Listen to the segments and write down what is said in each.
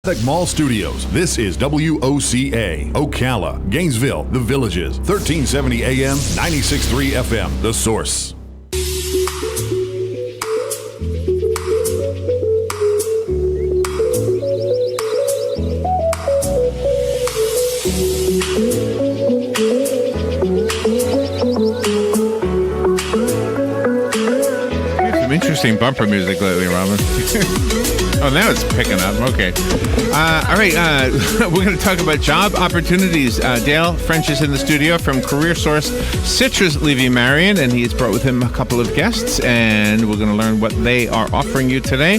Mall Studios. This is WOCA, Ocala, Gainesville, The Villages, 1370 AM, 96.3 FM, The Source. Some interesting bumper music lately, Robin. Oh, now it's picking up. Okay. All right. We're going to talk about job opportunities. Dale French is in the studio from CareerSource Citrus-Levy-Marion, and he's brought with him a couple of guests, and we're going to learn what they are offering you today.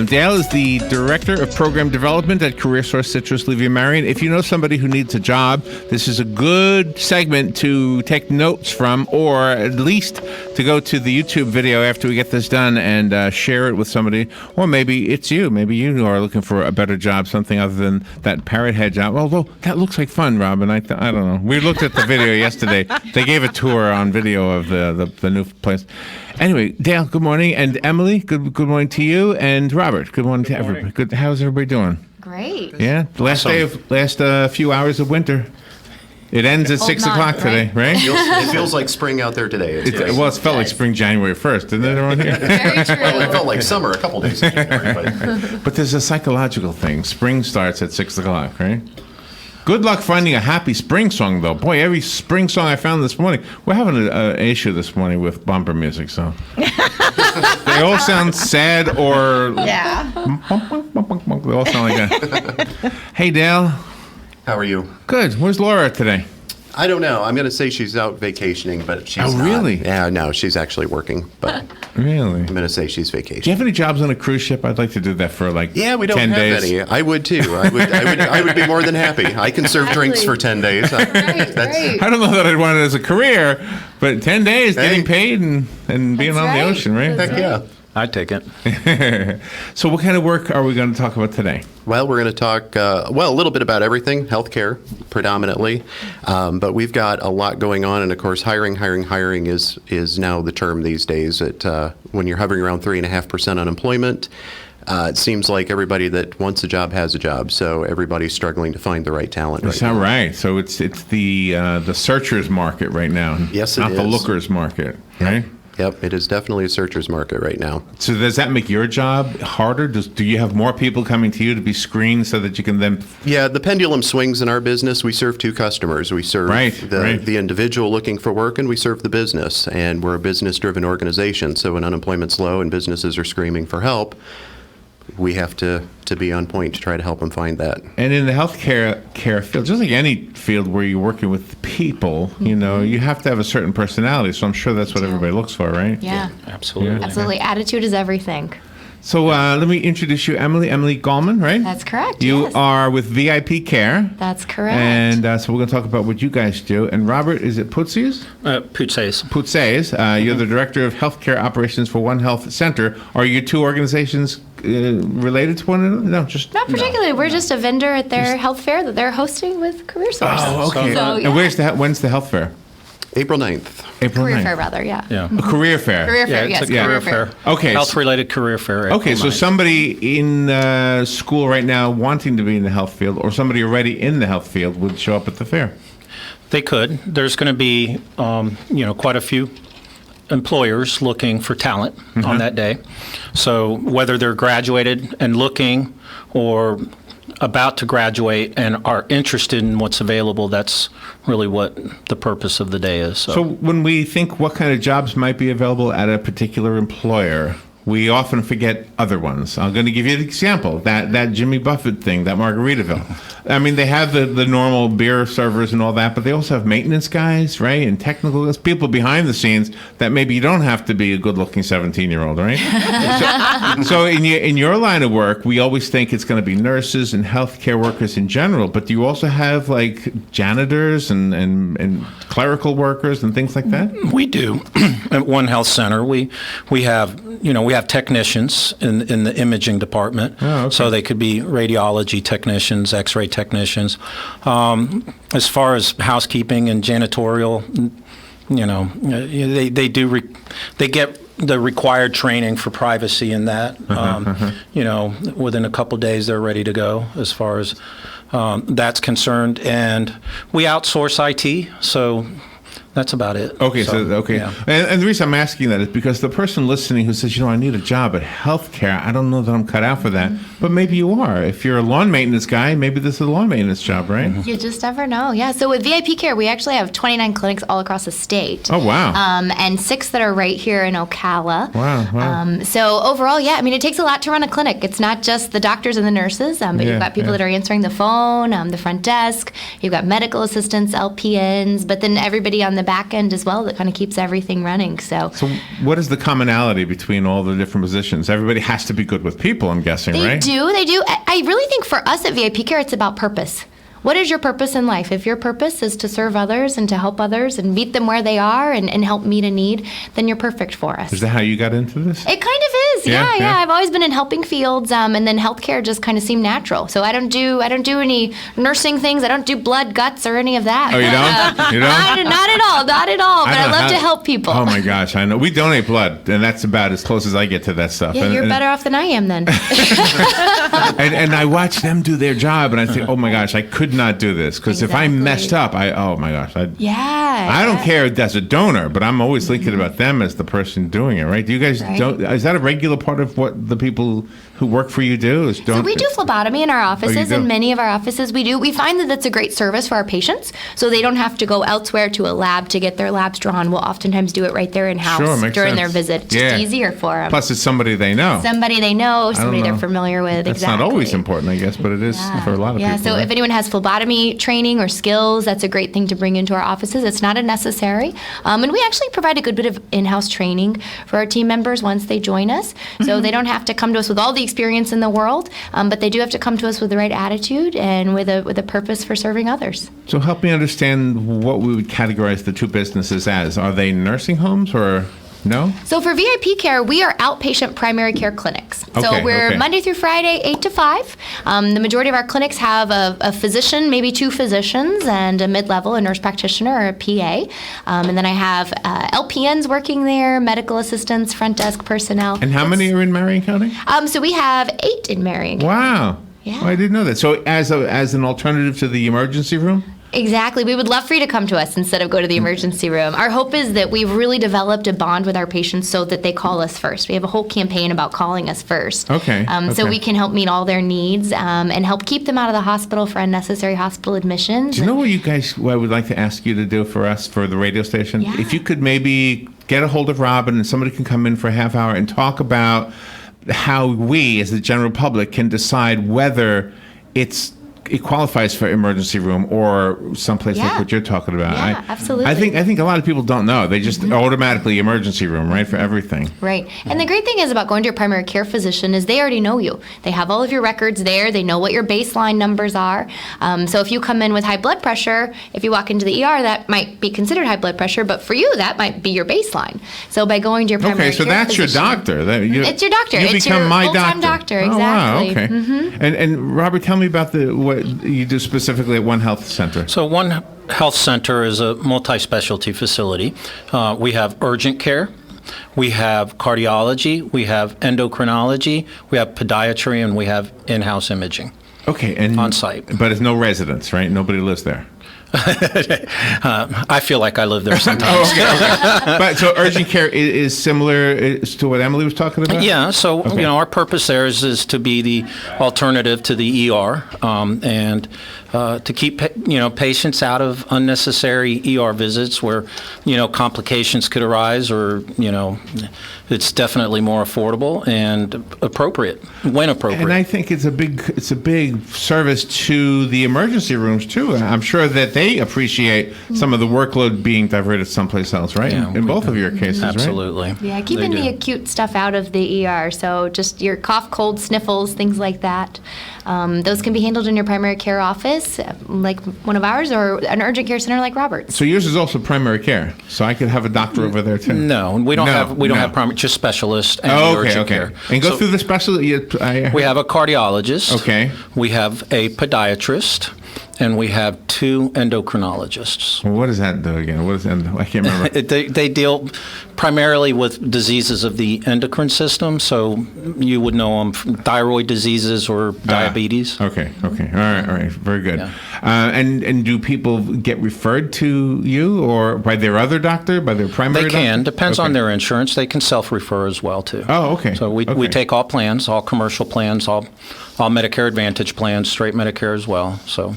Dale is the Director of Program Development at CareerSource Citrus-Levy-Marion. If you know somebody who needs a job, this is a good segment to take notes from, or at least to go to the YouTube video after we get this done and share it with somebody, or maybe it's you. Maybe you are looking for a better job, something other than that Parrot Head job. Although that looks like fun, Robin. I don't know. We looked at the video yesterday. They gave a tour on video of the new place. Anyway, Dale, good morning, and Emily, good morning to you, and Robert, good morning to everybody. Good. How's everybody doing? Great. Yeah, last few hours of winter. It ends at 6 o'clock today, right? It feels like spring out there today. It's felt like spring January 1st, didn't it, around here? Very true. Well, it felt like summer a couple days in January. But there's a psychological thing. Spring starts at 6 o'clock, right? Good luck finding a happy spring song, though. Boy, every spring song I found this morning, we're having an issue this morning with bumper music, so. They all sound sad or... Yeah. They all sound like that. Hey, Dale. How are you? Good. Where's Laura today? I don't know. I'm going to say she's out vacationing, but she's Oh, not. really? Yeah, no, she's actually working, but Really? I'm going to say she's Do you vacationing. have any jobs on a cruise ship? I'd like to do that for like Yeah, we don't 10 have days. any. I would too. I would be more than happy. I can serve drinks for 10 days. Right. I don't know that I'd want it as a career, but 10 days Hey. getting paid and being That's on the right. ocean, right? That's Heck yeah. I'd take it. So what kind of work are we going to talk about today? Well, we're going to talk, a little bit about everything, healthcare predominantly, but we've got a lot going on, and of course, hiring is now the term these days. When you're hovering around 3.5% unemployment, it seems like everybody that wants a job has a job, so everybody's struggling to find the right talent Is right that now. right? So it's the searchers market right now. Yes, it not the is. lookers market, right? Yep, it is definitely a searcher's market right now. So does that make your job harder? Do you have more people coming to you to be screened so that you can then... Yeah, the pendulum swings in our business. We serve two customers. We serve the individual looking for work, and we serve the business. And we're a business-driven organization, so when unemployment's low and businesses are screaming for help, we have to be on point to try to help them find that. And in the healthcare field, just like any field where you're working with people, you know, you have to have a certain personality. So I'm sure that's what everybody looks for, right? Yeah. Absolutely. Absolutely. Attitude is everything. So let me introduce you, Emily Gallman, right? That's correct. You yes. are with VIP Care. That's correct. And so we're going to talk about what you guys do. And Robert, is it Putsies? Putsays. Putsies. You're the Director of Healthcare Operations for One Health Center. Are your two organizations related to one another? No, just... Not particularly. We're just a vendor at their health fair that they're hosting with CareerSource. Oh, okay. So, yeah. And when's the health fair? April 9th. April Career 9th. fair, rather, yeah. Yeah. A career fair. Career Yeah, fair, it's yes. a career fair. Okay. Health-related career fair. Okay, April so 9th. somebody in school right now wanting to be in the health field, or somebody already in the health field would show up at the fair. They could. There's going to be, quite a few employers looking for talent on that day. So whether they're graduated and looking, or about to graduate and are interested in what's available, that's really what the purpose of the day is. So when we think what kind of jobs might be available at a particular employer, we often forget other ones. I'm going to give you an example. That Jimmy Buffett thing, that Margaritaville. I mean, they have the normal beer servers and all that, but they also have maintenance guys, right? And technical guys, people behind the scenes that maybe you don't have to be a good-looking 17-year-old, right? so in your line of work, we always think it's going to be nurses and healthcare workers in general, but do you also have like janitors and clerical workers and things like that? We do. At One Health Center, we have technicians in the imaging department. Oh, okay. So they could be radiology technicians, X-ray technicians. As far as housekeeping and janitorial, they get the required training for privacy in that. Within a couple days, they're ready to go as far as that's concerned. And we outsource IT, so that's about it. Okay, okay. Yeah. And the reason I'm asking that is because the person listening who says, I need a job at healthcare, I don't know that I'm cut out for that. But maybe you are. If you're a lawn maintenance guy, maybe this is a lawn maintenance job, right? You just never know. Yeah. So with VIP Care, we actually have 29 clinics all across the state. Oh, wow. And 6 that are right here in Ocala. Wow. So overall, yeah, I mean, it takes a lot to run a clinic. It's not just the doctors and the nurses, but you've got people that are answering the phone, the front desk. You've got medical assistants, LPNs, but then everybody on the back end as well that kind of keeps everything running. So what is the commonality between all the different positions? Everybody has to be good with people, I'm guessing, right? They do. I really think for us at VIP Care, it's about purpose. What is your purpose in life? If your purpose is to serve others and to help others and meet them where they are and help meet a need, then you're perfect for us. Is that how you got into this? It kind of is. Yeah. I've always been in helping fields, and then healthcare just kind of seemed natural. So I don't do any nursing things. I don't do blood, guts, or any of that. Oh, you don't? You don't? Not at all. But I love to help people. Oh my gosh, I know. We donate blood, and that's about as close as I get to that stuff. Yeah, you're better off than I am then. and I watch them do their job, and I think, oh my gosh, I could not do this because if I messed up, oh my gosh, I don't care as a donor, but I'm always thinking about them as the person doing it, right? Do you guys don't? Is that a regular part of what the people who work for you do? So we do phlebotomy in our offices. In many of our offices, we do. We find that that's a great service for our patients, so they don't have to go elsewhere to a lab to get their labs drawn. We'll oftentimes do it right there in house during their visit. It's just easier for them. Plus, it's somebody they know. Somebody they're familiar with. That's not always important, I guess, but it is for a lot of people. Yeah. So if anyone has phlebotomy training or skills, that's a great thing to bring into our offices. It's not necessary, and we actually provide a good bit of in-house training for our team members once they join us. So they don't have to come to us with all the experience in the world, but they do have to come to us with the right attitude and with a purpose for serving others. So help me understand what we would categorize the two businesses as. Are they nursing homes or no? So for VIP Care, we are outpatient primary care clinics. So we're Monday through Friday, 8 to 5. The majority of our clinics have a physician, maybe 2 physicians, and a mid-level, a nurse practitioner or a PA. And then I have LPNs working there, medical assistants, front desk personnel. And how many are in Marion County? So we have 8 in Marion County. Wow. Yeah. Oh, I didn't know that. So as an alternative to the emergency room? Exactly. We would love for you to come to us instead of go to the emergency room. Our hope is that we've really developed a bond with our patients so that they call us first. We have a whole campaign about calling us first. Okay. So we can help meet all their needs and help keep them out of the hospital for unnecessary hospital admissions. Do you know what I would like to ask you to do for us for the radio station? Yeah. If you could maybe get a hold of Robin and somebody can come in for a half hour and talk about how we, as the general public, can decide whether it qualifies for emergency room or someplace like what you're talking about. Yeah, absolutely. I think a lot of people don't know. They just automatically emergency room, right, for everything. Right. And the great thing is about going to your primary care physician is they already know you. They have all of your records there. They know what your baseline numbers are. So if you come in with high blood pressure, if you walk into the ER, that might be considered high blood pressure, but for you, that might be your baseline. So by going to your primary care physician. Okay, so that's your doctor. It's your doctor. You it's become your my full-time doctor. Exactly. Oh, wow, okay. And Robert, tell me about what you do specifically at One Health Center. So One Health Center is a multi-specialty facility. We have urgent care, we have cardiology, we have endocrinology, we have podiatry, and we have in-house imaging. Okay, and on site. But it's no residents, right? Nobody lives there. I feel like I live there sometimes. Okay. But so urgent care is similar to what Emily was talking about? Yeah, so our purpose there is to be the alternative to the ER and to keep patients out of unnecessary ER visits where complications could arise or it's definitely more affordable and appropriate when appropriate. And I think it's a big service to the emergency rooms too. I'm sure that they appreciate some of the workload being diverted someplace else, right? Yeah, in both of your cases, absolutely. Right? Yeah, keeping the acute stuff out of the ER. So just your cough, cold, sniffles, things like that. Those can be handled in your primary care office, like one of ours, or an urgent care center like Robert's. So yours is also primary care. So I could have a doctor over there too. No, we don't have primary, just specialists and urgent care. And go through the specialty. We have a cardiologist. Okay. We have a podiatrist. and we have 2 endocrinologists. Well, what does that do again? What is endo? I can't remember. They deal primarily with diseases of the endocrine system, so you would know them from thyroid diseases or diabetes. Okay. All right. Very good. Yeah. And do people get referred to you or by their other doctor, by their primary doctor? They can. Depends Okay. on their insurance. They can self-refer as well, too. Oh, okay. So we Okay. take all plans, all commercial plans, all Medicare Advantage plans, straight Medicare as well. So,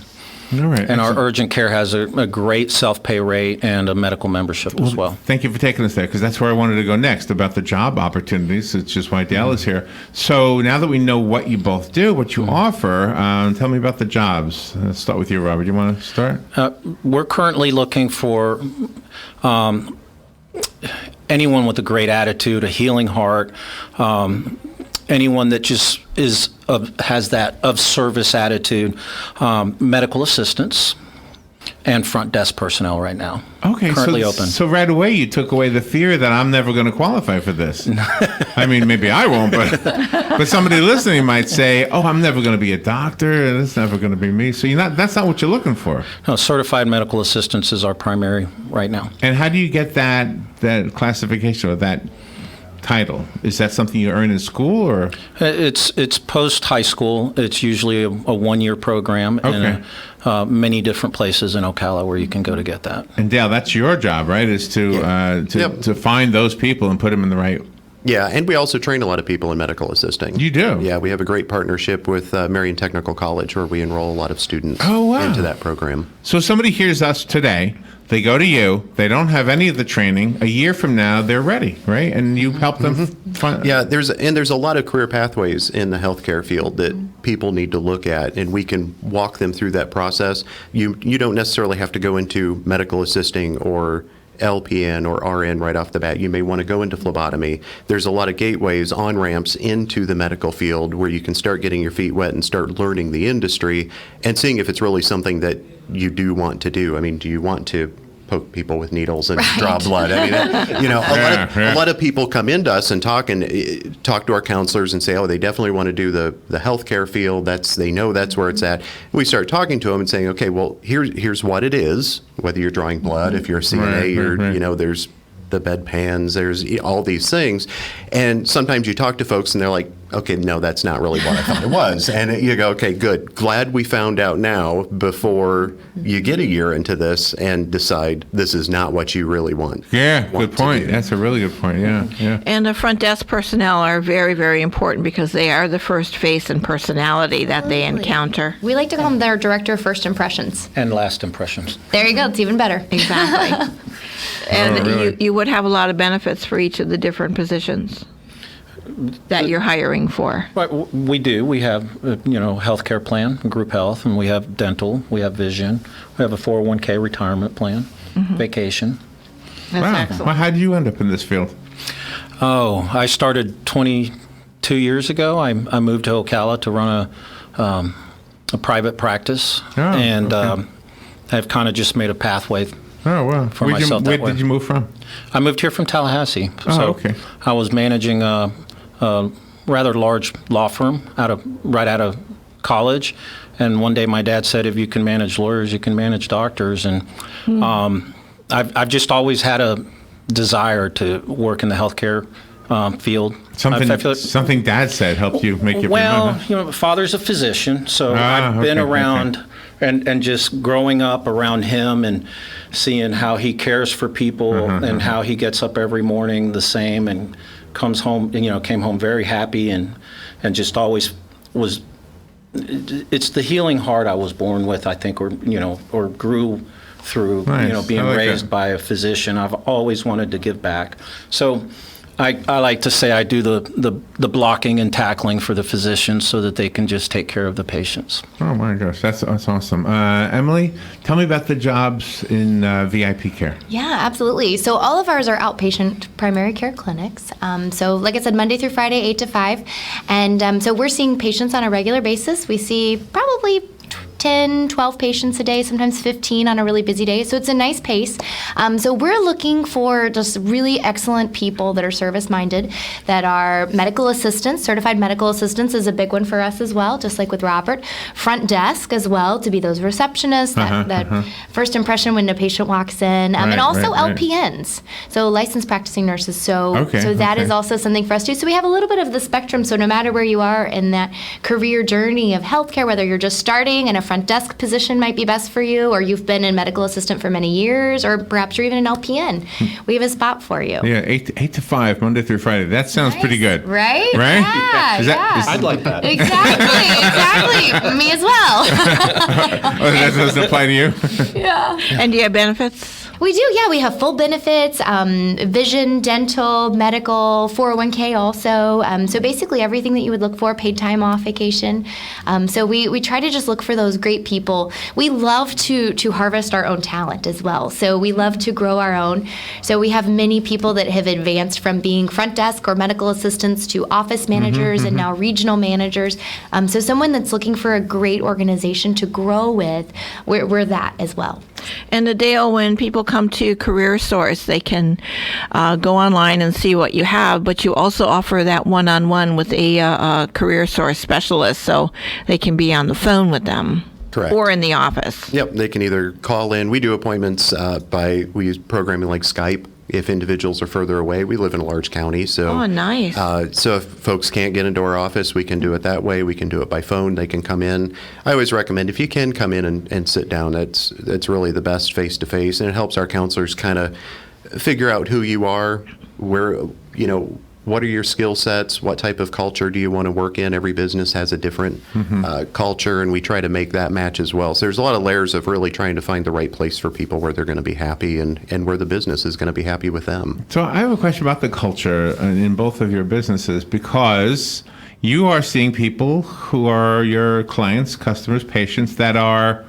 All right. and our Excellent. urgent care has a great self-pay rate and a medical membership as well. Thank you for taking us there, because that's where I wanted to go next, about the job opportunities. It's just why Dale is here. So now that we know what you both do, what you offer, tell me about the jobs. Let's start with you, Robert. You want to start? We're currently looking for anyone with a great attitude, a healing heart, anyone that just has that of service attitude, medical assistants, and front desk personnel right now. Okay, currently open. So right away you took away the fear that I'm never going to qualify for this. I mean, maybe I won't, but somebody listening might say, "Oh, I'm never going to be a doctor, and it's never going to be me." So that's not what you're looking for. No, certified medical assistants is our primary right now. And how do you get that classification or that title? Is that something you earn in school, or? It's post high school. It's usually a 1-year program, Okay. and many different places in Ocala where you can go to get that. And Dale, that's your job, right? Is to Yep. to find those people and put them in the right. Yeah, and we also train a lot of people in medical assisting. You do? Yeah, we have a great partnership with Marion Technical College where we enroll a lot of students Oh, wow. into that program. So somebody hears us today, they go to you, they don't have any of the training. A year from now, they're ready, right? And you help them find. Yeah, there's a lot of career pathways in the healthcare field that people need to look at, and we can walk them through that process. You don't necessarily have to go into medical assisting or LPN or RN right off the bat. You may want to go into phlebotomy. There's a lot of gateways, on-ramps into the medical field where you can start getting your feet wet and start learning the industry and seeing if it's really something that you do want to do. I mean, do you want to poke people with needles and draw blood? I mean, a lot of people come into us and talk to our counselors and say, oh, they definitely want to do the healthcare field. They know that's where it's at. We start talking to them and saying, okay, well, here's what it is. Whether you're drawing blood, if you're a CNA, there's the bedpans, there's all these things. And sometimes you talk to folks and they're like, okay, no, that's not really what I thought it was. And you go, okay, good. Glad we found out now before you get a year into this and decide this is not what you really want. Yeah, good point. That's a really good point. Yeah. And the front desk personnel are very, very important because they are the first face and personality that they encounter. We like to call them their director of first impressions. And last impressions. There you go. It's even better. Exactly. And really? you would have a lot of benefits for each of the different positions that you're hiring for. But we do. We have, healthcare plan, group health, and we have dental, we have vision, we have a 401k retirement plan, vacation. That's Wow. excellent. Well, how did you end up in this field? Oh, I started 22 years ago. I moved to Ocala to run a private practice, and okay. I've kind of just made a pathway. Oh, wow. For myself Where that way. did you move from? I moved here from Tallahassee. Oh, okay. I was managing a rather large law firm right out of college, and one day my dad said, if you can manage lawyers, you can manage doctors, and I've just always had a desire to work in the healthcare field. I feel like- Something Dad said helped you make your well, father's a physician, so I've been okay, around and just growing up around him and seeing how he cares for people and how he gets up every morning the same and comes home, came home very happy and just always was. It's the healing heart I was born with, I think, or grew through, Nice. being I like raised that. by a physician. I've always wanted to give back. So I like to say I do the blocking and tackling for the physicians so that they can just take care of the patients. Oh my gosh, that's awesome. Emily, tell me about the jobs in VIP care. Yeah, absolutely. So all of ours are outpatient primary care clinics. So like I said, Monday through Friday, 8 to 5. And so we're seeing patients on a regular basis. We see probably 10, 12 patients a day, sometimes 15 on a really busy day. So it's a nice pace. So we're looking for just really excellent people that are service-minded, that are medical assistants. Certified medical assistants is a big one for us as well, just like with Robert. Front desk as well, to be those receptionists, that first impression when a patient walks in. And also LPNs, so licensed practicing nurses. So that is also something for us too. So we have a little bit of the spectrum. So no matter where you are in that career journey of healthcare, whether you're just starting and a front desk position might be best for you, or you've been a medical assistant for many years, or perhaps you're even an LPN, we have a spot for you. Yeah, 8 to 5, Monday through Friday. That sounds pretty good. Right? Right? Yeah, I'd like that. Exactly. Me as well. That doesn't apply to you? Yeah. And do you have benefits? We do, yeah. We have full benefits, vision, dental, medical, 401k also. So basically everything that you would look for, paid time off, vacation. So we try to just look for those great people. We love to harvest our own talent as well. So we love to grow our own. So we have many people that have advanced from being front desk or medical assistants to office managers and now regional managers. So someone that's looking for a great organization to grow with, we're that as well. And Adele, when people come to CareerSource, they can go online and see what you have, but you also offer that one-on-one with a CareerSource specialist, so they can be on the phone with them. Correct. Or in the office. Yep, they can either call in. We do appointments we use programming like Skype. If individuals are further away, we live in a large county, so nice. So if folks can't get into our office, we can do it that way. We can do it by phone. They can come in. I always recommend if you can come in and sit down. That's really the best face to face, and it helps our counselors kind of figure out who you are, where what are your skill sets, what type of culture do you want to work in. Every business has a different culture, and we try to make that match as well. So there's a lot of layers of really trying to find the right place for people where they're going to be happy and where the business is going to be happy with them. So I have a question about the culture in both of your businesses, because you are seeing people who are your clients, customers, patients that are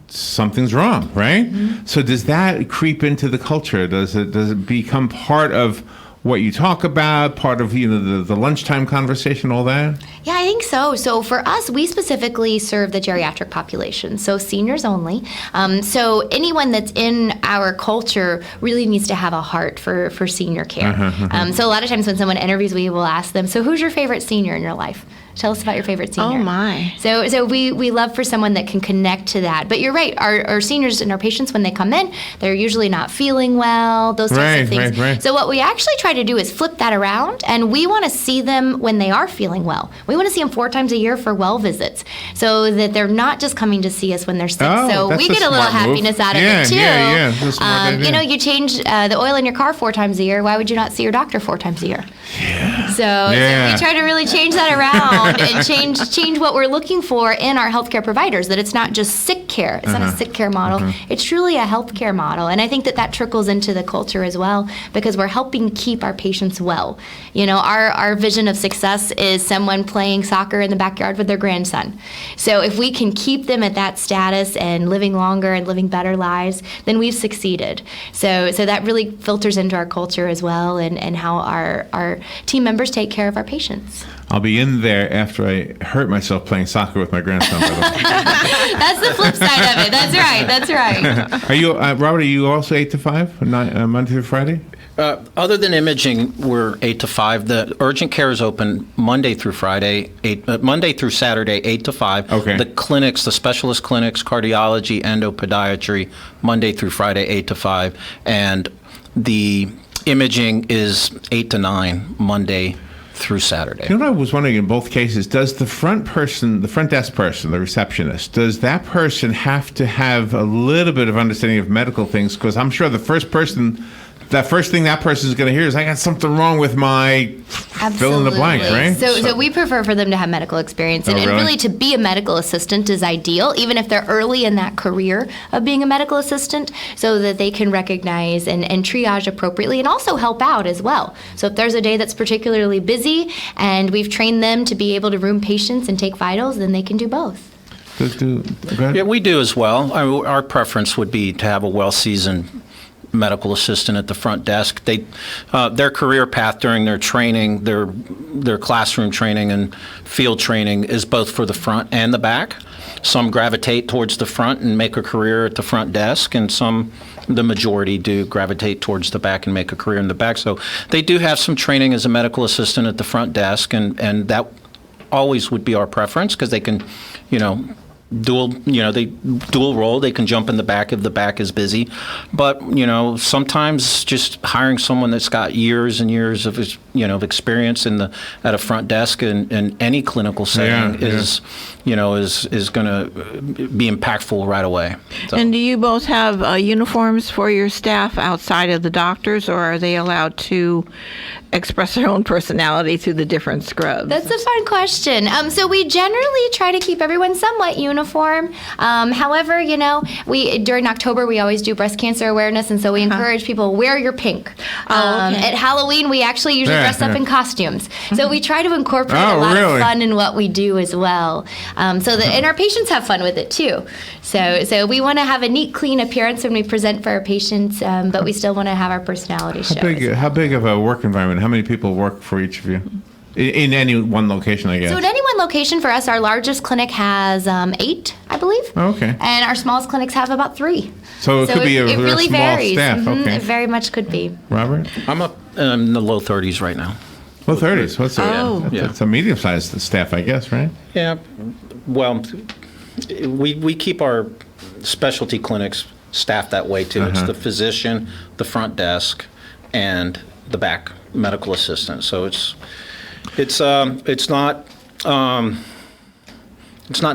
something's wrong, right? So does that creep into the culture? Does it become part of what you talk about, part of the lunchtime conversation, all that? Yeah, I think so. So for us, we specifically serve the geriatric population, so seniors only. So anyone that's in our culture really needs to have a heart for senior care. So a lot of times when someone interviews, we will ask them, so who's your favorite senior in your life? Tell us about your favorite senior. Oh, my. So we love for someone that can connect to that. But you're right, our seniors and our patients, when they come in, they're usually not feeling well, those types of things. Right. So what we actually try to do is flip that around, and we want to see them when they are feeling well. We want to see them 4 times a year for well visits, so that they're not just coming to see us when they're sick. So we get a little happiness out of it, too. Yeah. That's a smart idea. You change the oil in your car 4 times a year. Why would you not see your doctor 4 times a year? Yeah. So we try to really change that around and change what we're looking for in our healthcare providers, that it's not just sick care. It's not a sick care model. It's truly a healthcare model. And I think that trickles into the culture as well, because we're helping keep our patients well. Our vision of success is someone playing soccer in the backyard with their grandson. So if we can keep them at that status and living longer and living better lives, then we've succeeded. So that really filters into our culture as well, and how our team members take care of our patients. I'll be in there after I hurt myself playing soccer with my grandson, by the way. That's the flip side of it. That's right. Are you, Robert, are you also 8 to 5, Monday through Friday? Other than imaging, we're 8 to 5. The urgent care is open Monday through Friday, Monday through Saturday, 8 to 5. Okay. The clinics, the specialist clinics, cardiology, endopodiatry, Monday through Friday, 8 to 5. And the imaging is 8 to 9, Monday through Saturday. You know what I was wondering in both cases, does the front desk person, the receptionist, does that person have to have a little bit of understanding of medical things? Because I'm sure the first thing that person is going to hear is, I got something wrong with my fill in the blank, right? So we prefer for them to have medical experience. And really to be a medical assistant is ideal, even if they're early in that career of being a medical assistant, so that they can recognize and triage appropriately and also help out as well. So if there's a day that's particularly busy and we've trained them to be able to room patients and take vitals, then they can do both. Go ahead. Yeah, we do as well. Our preference would be to have a well-seasoned medical assistant at the front desk. Their career path during their training, their classroom training and field training is both for the front and the back. Some gravitate towards the front and make a career at the front desk, and the majority do gravitate towards the back and make a career in the back. So they do have some training as a medical assistant at the front desk, and that always would be our preference, because they can, they dual role. They can jump in the back if the back is busy. But, sometimes just hiring someone that's got years and years of, experience at a front desk in any clinical setting is going to be impactful right away. So. And do you both have uniforms for your staff outside of the doctors, or are they allowed to express their own personality through the different scrubs? That's a fun question. So we generally try to keep everyone somewhat uniform. However, we during October we always do breast cancer awareness, and so we encourage people, wear your pink. At Halloween we actually usually dress up in costumes. So we try to incorporate a lot of fun in what we do as well. And our patients have fun with it too. So we want to have a neat, clean appearance when we present for our patients, but we still want to have our personality show. How big of a work environment? How many people work for each of you? In any one location, I guess. So in any one location, for us, our largest clinic has 8, I believe. Oh, okay. And our smallest clinics have about 3. So it could be a really small varies. staff. Okay. It very much could be. Robert? I'm up in the low 30s right now. Low 30s. What's that? Yeah. It's a medium-sized staff, I guess, right? Yeah. Well, we keep our specialty clinics staffed that way too. It's the physician, the front desk, and the back medical assistant. So it's not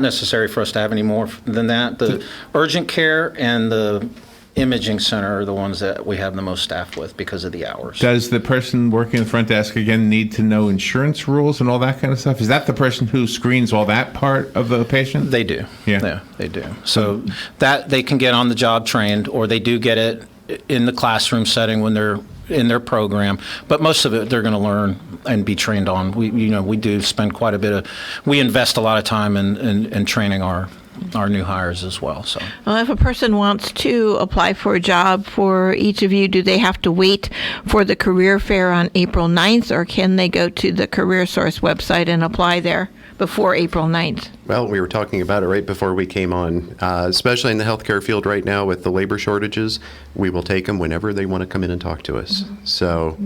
necessary for us to have any more than that. The urgent care and the imaging center are the ones that we have the most staff with because of the hours. Does the person working the front desk, again, need to know insurance rules and all that kind of stuff? Is that the person who screens all that part of the patient? They do. Yeah, they do. So that they can get on the job trained, or they do get it in the classroom setting when they're in their program, but most of it they're going to learn and be trained on. We do spend quite a bit we invest a lot of time in training our new hires as well. So, well, if a person wants to apply for a job for each of you, do they have to wait for the career fair on April 9th, or can they go to the CareerSource website and apply there before April 9th? Well, we were talking about it right before we came on, especially in the healthcare field right now with the labor shortages. We will take them whenever they want to come in and talk to us. So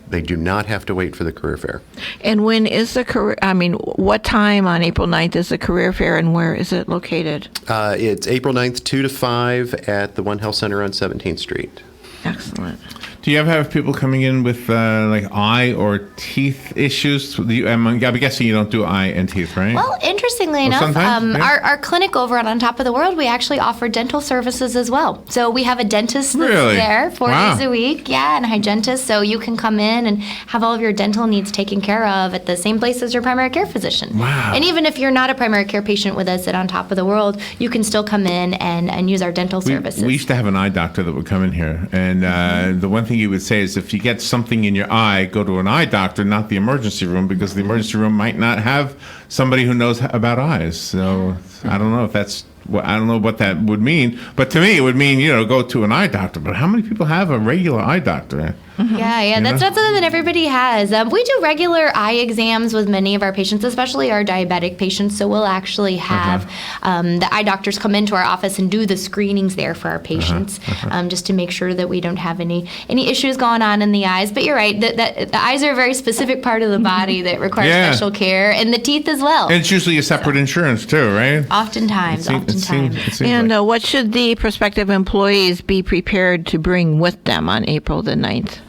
they do not have to wait for the career fair. And when is what time on April 9th is the career fair, and where is it located? It's April 9th, 2 to 5 at the One Health Center on 17th Street. Excellent. Do you ever have people coming in with like eye or teeth issues? I'm guessing you don't do eye and teeth, right? Well, interestingly enough, our clinic over on Top of the World, we actually offer dental services as well. So we have a dentist that's there 4 days a week, and a hygienist. So you can come in and have all of your dental needs taken care of at the same place as your primary care physician. Wow. And even if you're not a primary care patient with us at On Top of the World, you can still come in and use our dental services. We used to have an eye doctor that would come in here, and the one thing he would say is if you get something in your eye, go to an eye doctor, not the emergency room, because the emergency room might not have somebody who knows about eyes. So I don't know if that's I don't know what that would mean, but to me it would mean go to an eye doctor. But how many people have a regular eye doctor? Yeah, that's not something that everybody has. We do regular eye exams with many of our patients, especially our diabetic patients. So we'll actually have the eye doctors come into our office and do the screenings there for our patients, just to make sure that we don't have any issues going on in the eyes. But you're right, the eyes are a very specific part of the body that requires special care, and the teeth as well. And it's usually a separate insurance too, right? Oftentimes. And what should the prospective employees be prepared to bring with them on April the 9th?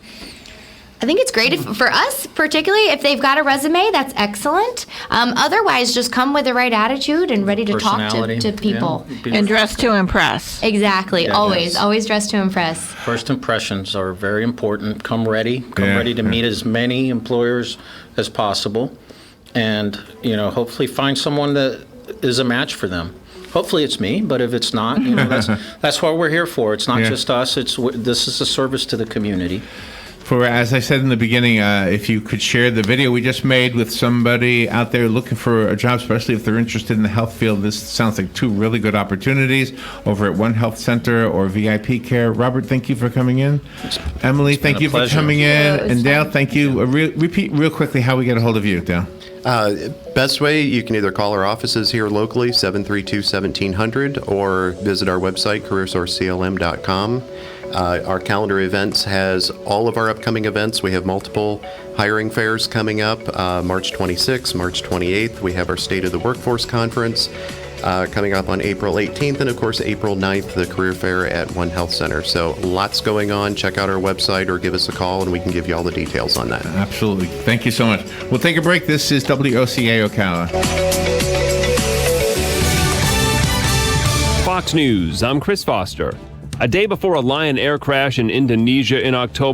I think it's great for us, particularly if they've got a resume, that's excellent. Otherwise, just come with the right attitude and ready to talk to people. Yeah. And dress to impress. Exactly. Yeah, always dress to impress. First impressions are very important. Come ready to meet as many employers as possible, and hopefully find someone that is a match for them. Hopefully it's me, but if it's not, that's what we're here for. It's not just us. This is a service to the community. For, as I said in the beginning, if you could share the video we just made with somebody out there looking for a job, especially if they're interested in the health field. This sounds like two really good opportunities over at One Health Center or VIP Care. Robert, thank you for coming in. Emily, thank you for coming in. And Dale, thank you. Repeat real quickly how we get a hold of you, Dale. Best way, you can either call our offices here locally, 732-1700, or visit our website, CareerSourceCLM.com. Our calendar events has all of our upcoming events. We have multiple hiring fairs coming up, March 26th, March 28th. We have our State of the Workforce Conference coming up on April 18th, and of course April 9th, the Career Fair at One Health Center. So lots going on. Check out our website or give us a call and we can give you all the details on that. Absolutely. Thank you so much. We'll take a break. This is WOCA Ocala. Fox News, I'm Chris Foster. A day before a Lion Air crash in Indonesia in October,